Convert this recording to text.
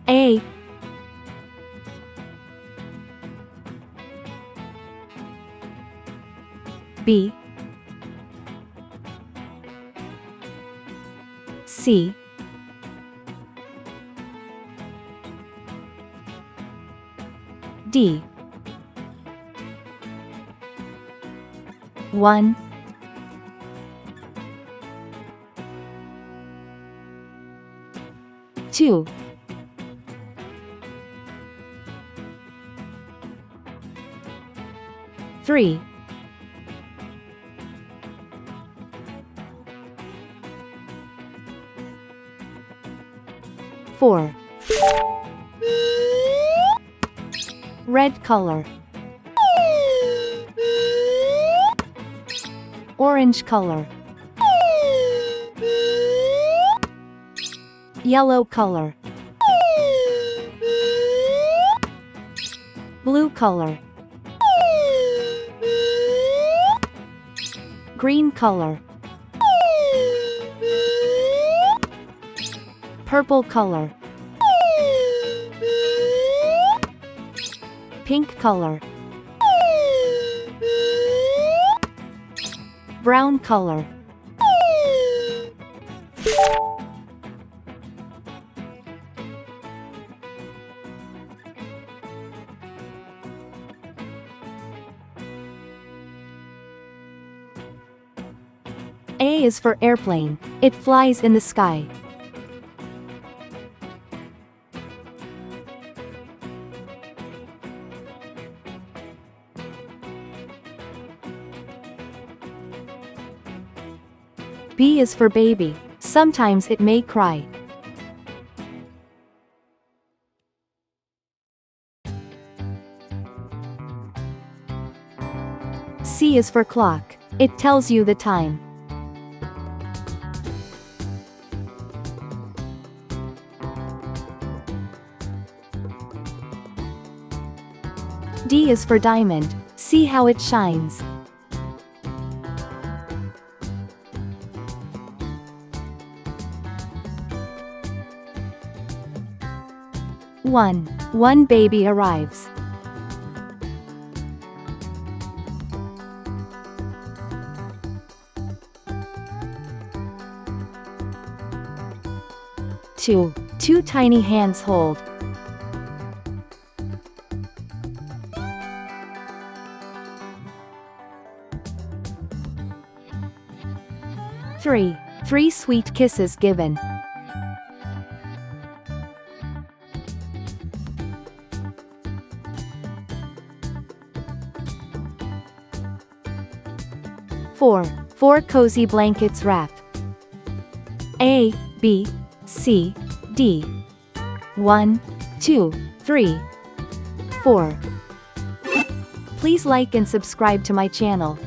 A, B, C, D. 1, 2, 3, 4. Red color. Orange color. Yellow color. Blue color. Green color. Purple color. Pink color. Brown color. A is for airplane. It flies in the sky. B is for baby. Sometimes it may cry. C is for clock. It tells you the time. D is for diamond. See how it shines. One baby arrives. Two tiny hands hold. 3 sweet kisses given. 4 cozy blankets wrapped. A, B, C, D. 1, 2, 3, 4. Please like and subscribe to my channel.